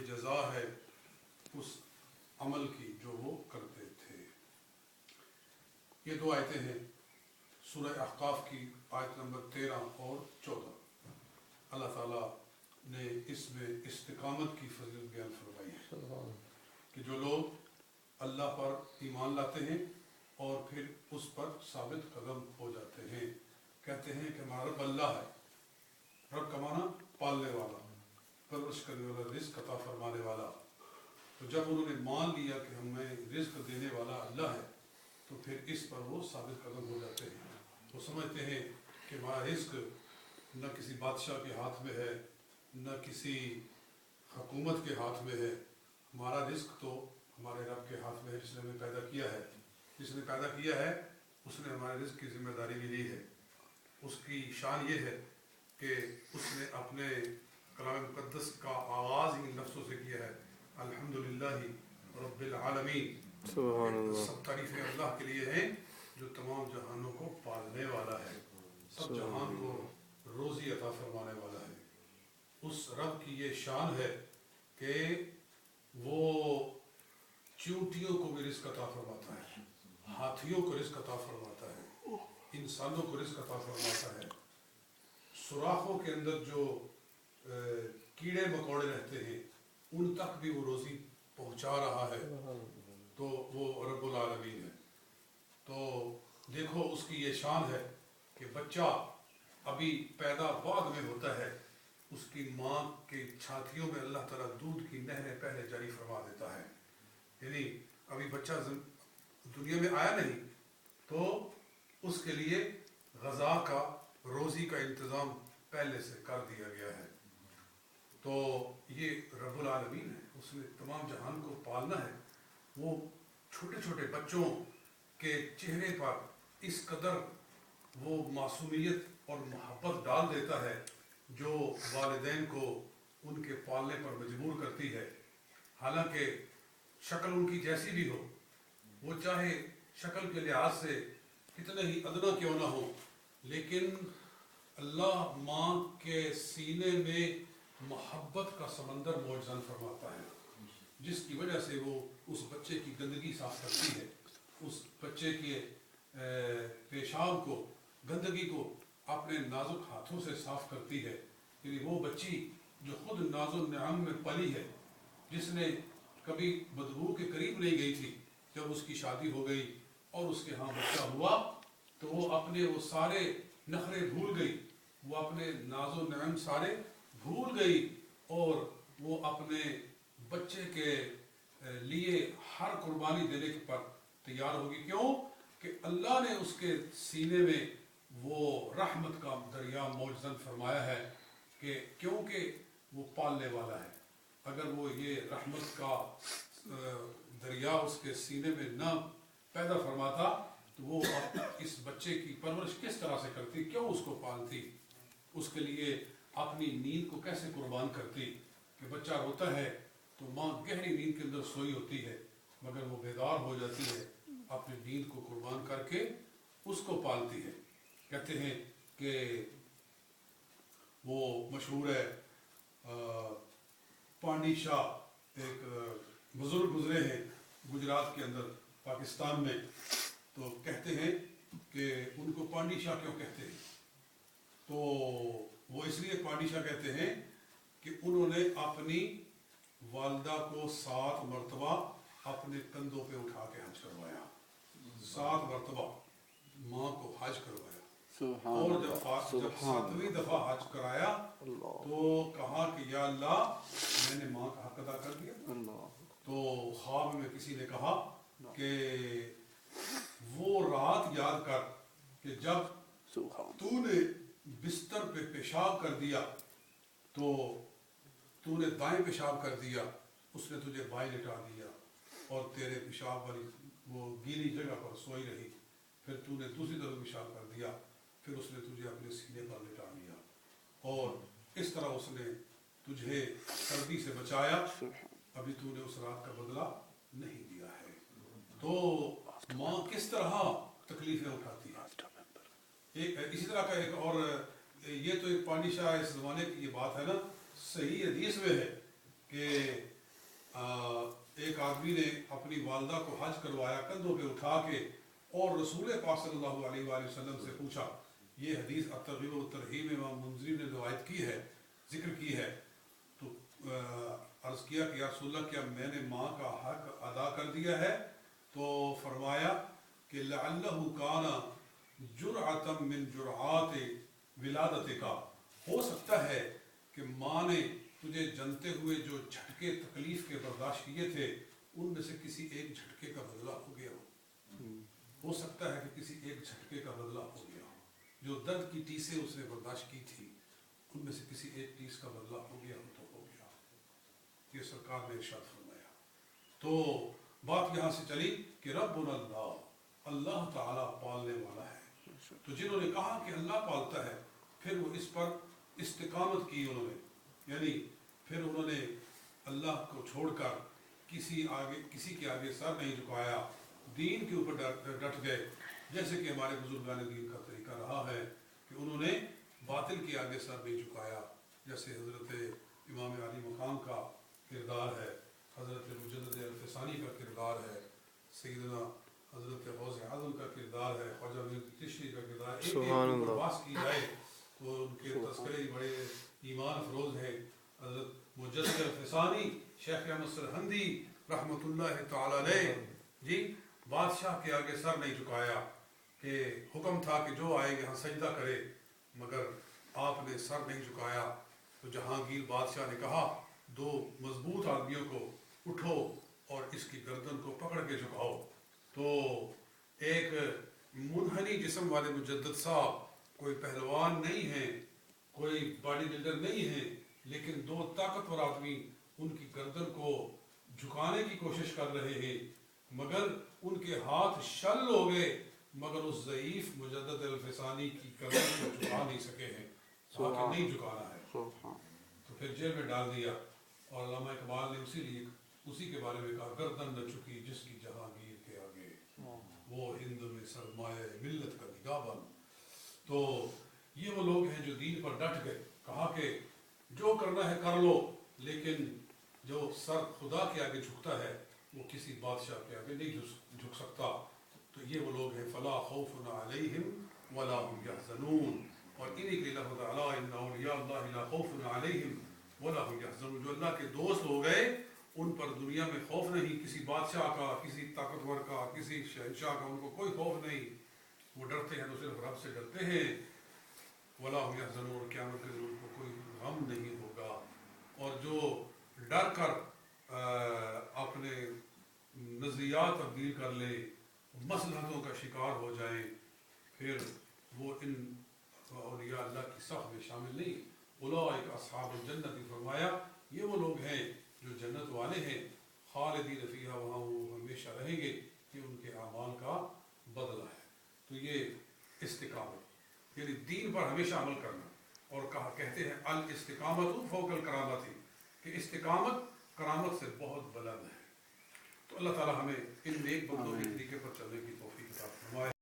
یہ جزا ہے اس عمل کی جو وہ کرتے تھے۔ یہ دو آیتیں ہیں سورہ احقاف کی آیت نمبر 13 اور 14۔ اللہ تعالیٰ نے اس میں استقامت کی فضیلت بیان فرمائی ہے کہ جو لوگ اللہ پر ایمان لاتے ہیں اور پھر اس پر ثابت قدم ہو جاتے ہیں، کہتے ہیں کہ ہمارا رب اللہ ہے۔ رب کا معنی پالنے والا، پرورش کرنے والا، رزق عطا فرمانے والا۔ تو جب انہوں نے مان لیا کہ ہمیں رزق دینے والا اللہ ہے تو پھر اس پر وہ ثابت قدم ہو جاتے ہیں۔ وہ سمجھتے ہیں کہ ہمارا رزق نہ کسی بادشاہ کے ہاتھ میں ہے، نہ کسی حکومت کے ہاتھ میں ہے، ہمارا رزق تو ہمارے رب کے ہاتھ میں ہے جس نے ہمیں پیدا کیا ہے۔ جس نے پیدا کیا ہے اس نے ہمارے رزق کی ذمہ داری بھی لی ہے۔ اس کی شان یہ ہے کہ اس نے اپنے کلام مقدس کا آغاز ہی لفظوں سے کیا ہے، الحمدللہ رب العالمین۔ سبحان اللہ۔ سب تعریفیں اللہ کے لیے ہیں جو تمام جہانوں کو پالنے والا ہے، سب جہان کو روزی عطا فرمانے والا ہے۔ اس رب کی یہ شان ہے کہ وہ چیونٹیوں کو بھی رزق عطا فرماتا ہے، ہاتھیوں کو رزق عطا فرماتا ہے، انسانوں کو رزق عطا فرماتا ہے۔ سوراخوں کے اندر جو کیڑے مکوڑے رہتے ہیں ان تک بھی وہ روزی پہنچا رہا ہے، تو وہ رب العالمین ہے۔ تو دیکھو اس کی یہ شان ہے کہ بچہ ابھی پیدا بعد میں ہوتا ہے، اس کی ماں کے چھاتیوں میں اللہ تعالیٰ دودھ کی نہریں پہلے جاری فرما دیتا ہے، یعنی ابھی بچہ دنیا میں آیا نہیں تو اس کے لیے غذا کا، روزی کا انتظام پہلے سے کر دیا گیا ہے۔ تو یہ رب العالمین ہے، اس نے تمام جہان کو پالنا ہے۔ وہ چھوٹے چھوٹے بچوں کے چہرے پر اس قدر وہ معصومیت اور محبت ڈال دیتا ہے جو والدین کو ان کے پالنے پر مجبور کرتی ہے، حالانکہ شکل ان کی جیسی بھی ہو، وہ چاہے شکل کے لحاظ سے کتنے ہی ادنا کیوں نہ ہو، لیکن اللہ ماں کے سینے میں محبت کا سمندر موجزن فرماتا ہے، جس کی وجہ سے وہ اس بچے کی گندگی صاف کرتی ہے، اس بچے کے پیشاب کو، گندگی کو اپنے نازک ہاتھوں سے صاف کرتی ہے۔ یعنی وہ بچی جو خود ناز و نعم میں پلی ہے، جس نے کبھی بدبو کے قریب نہیں گئی تھی، جب اس کی شادی ہو گئی اور اس کے ہاں بچہ ہوا تو وہ اپنے وہ سارے نخرے بھول گئی، وہ اپنے ناز و نعم سارے بھول گئی، اور وہ اپنے بچے کے لیے ہر قربانی دینے پر تیار ہوگی۔ کیوں کہ اللہ نے اس کے سینے میں وہ رحمت کا دریا موجزن فرمایا ہے، کہ کیونکہ وہ پالنے والا ہے۔ اگر وہ یہ رحمت کا دریا اس کے سینے میں نہ پیدا فرماتا تو وہ اس بچے کی پرورش کس طرح سے کرتی، کیوں اس کو پالتی، اس کے لیے اپنی نیند کو کیسے قربان کرتی۔ کہ بچہ روتا ہے تو ماں گہری نیند کے اندر سوئی ہوتی ہے، مگر وہ بیدار ہو جاتی ہے، اپنی نیند کو قربان کر کے اس کو پالتی ہے۔ کہتے ہیں کہ وہ مشہور ہے پانڈی شاہ، ایک بزرگ گزرے ہیں گجرات کے اندر پاکستان میں، تو کہتے ہیں کہ ان کو پانڈی شاہ کیوں کہتے ہیں، تو وہ اس لیے پانڈی شاہ کہتے ہیں کہ انہوں نے اپنی والدہ کو 7 مرتبہ اپنے کندھوں پہ اٹھا کے حج کروایا، 7 مرتبہ ماں کو حج کروایا، اور جب 7ویں دفعہ حج کرایا تو کہا کہ یا اللہ میں نے ماں کا حق ادا کر دیا۔ تو خواب میں کسی نے کہا کہ وہ رات یاد کر کہ جب تو نے بستر پہ پیشاب کر دیا تو تو نے دائیں پیشاب کر دیا، اس نے تجھے بائیں لٹا دیا، اور تیرے پیشاب والی وہ گیلی جگہ پر سوئی رہی، پھر تو نے دوسری طرف پیشاب کر دیا، پھر اس نے تجھے اپنے سینے پر لٹا دیا، اور اس طرح اس نے تجھے سردی سے بچایا، ابھی تو نے اس رات کا بدلہ نہیں دیا ہے۔ تو ماں کس طرح تکلیفیں اٹھاتی ہے۔ اسی طرح کا ایک اور، یہ تو ایک پانڈی شاہ اس زمانے کی یہ بات ہے نا، صحیح حدیث میں ہے کہ آدمی نے اپنی والدہ کو حج کروایا کندھوں پہ اٹھا کے اور رسول پاک صلی اللہ علیہ وآلہ وسلم سے پوچھا. یہ حدیث الترغیب و ترہیب میں امام منذری نے روایت کی ہے، ذکر کی ہے. تو عرض کیا کہ یا رسول اللہ کیا میں نے ماں کا حق ادا کر دیا ہے؟ تو فرمایا کہ لعلہ کان جرعۃ من جرعات ولادتک، ہو سکتا ہے کہ ماں نے تجھے جنتے ہوئے جو جھٹکے تکلیف کے برداشت کیے تھے ان میں سے کسی ایک جھٹکے کا بدلہ ہو گیا ہو سکتا ہے کہ کسی ایک جھٹکے کا بدلہ ہو گیا ہو. جو درد کی ٹیسیں اس نے برداشت کی تھی ان میں سے کسی ایک ٹیس کا بدلہ ہو گیا ہو تو ہو گیا. یہ سرکار نے ارشاد فرمایا. تو بات یہاں سے چلی کہ ربنا اللہ، اللہ تعالیٰ پالنے والا ہے. تو جنہوں نے کہا کہ اللہ پالتا ہے پھر وہ اس پر استقامت کی انہوں نے، یعنی پھر انہوں نے اللہ کو چھوڑ کر کسی کے آگے سر نہیں جھکایا، دین کے اوپر ڈٹ گئے. جیسے کہ ہمارے بزرگان دین کا طریقہ رہا ہے کہ انہوں نے باطل کے آگے سر نہیں جھکایا. جیسے حضرت امام علی مقام کا کردار ہے، حضرت مجدد الفسانی کا کردار ہے، سیدنا حضرت غوث اعظم کا کردار ہے، خواجہ میر چشتی کا کردار ہے. ایک ایک بات کی جائے تو ان کے تذکرے بڑے ایمان افروز ہیں. حضرت مجدد الفسانی شیخ احمد سرہندی رحمۃ اللہ تعالی علیہ جی بادشاہ کے آگے سر نہیں جھکایا کہ حکم تھا کہ جو آئے یہاں سجدہ کرے، مگر آپ نے سر نہیں جھکایا. تو جہانگیر بادشاہ نے کہا دو مضبوط آدمیوں کو اٹھو اور اس کی گردن کو پکڑ کے جھکاؤ. تو ایک منحنی جسم والے مجدد صاحب کوئی پہلوان نہیں ہیں، کوئی باڈی بلڈر نہیں ہیں، لیکن دو طاقتور آدمی ان کی گردن کو جھکانے کی کوشش کر رہے ہیں، مگر ان کے ہاتھ شل ہو گئے، مگر اس ضعیف مجدد الفسانی کی گردن کو جھکا نہیں سکے ہیں. کہا کہ نہیں جھکانا ہے. تو پھر جیل میں ڈال دیا. اور علامہ اقبال نے اسی کے بارے میں کہا گردن نہ چکی جس کی جہانگیر کے آگے، وہ ہند میں سرمایہ ملت کا نگہبان. تو یہ وہ لوگ ہیں جو دین پر ڈٹ گئے، کہا کہ جو کرنا ہے کر لو، لیکن جو سر خدا کے آگے جھکتا ہے وہ کسی بادشاہ کے آگے نہیں جھک سکتا. تو یہ وہ لوگ ہیں فلا خوف علیہم ولا هم يحزنون. اور انہی کے لفظ اعلیٰ ان اولیاء اللہ لا خوف علیہم ولا هم يحزنون. جو اللہ کے دوست ہو گئے ان پر دنیا میں خوف نہیں، کسی بادشاہ کا، کسی طاقتور کا، کسی شہنشاہ کا، ان کو کوئی خوف نہیں. وہ ڈرتے ہیں تو صرف رب سے ڈرتے ہیں. ولا هم يحزنون، قیامت کے دن ان کو کوئی غم نہیں ہوگا. اور جو ڈر کر اپنے نظریات تبدیل کر لے، مصلحتوں کا شکار ہو جائیں، پھر وہ ان اولیاء اللہ کی صف میں شامل نہیں. اولئک اصحاب الجنت، فرمایا یہ وہ لوگ ہیں جو جنت والے ہیں، خالدین فیہا، وہاں وہ ہمیشہ رہیں گے، کہ ان کے اعمال کا بدلہ ہے. تو یہ استقامت یعنی دین پر ہمیشہ عمل کرنا. اور کہتے ہیں الاستقامت فوق الکرامت، کہ استقامت کرامت سے بہت بلند ہے. تو اللہ تعالی ہمیں ان نیک بندوں کے طریقے پر چلنے کی توفیق عطا فرمائے.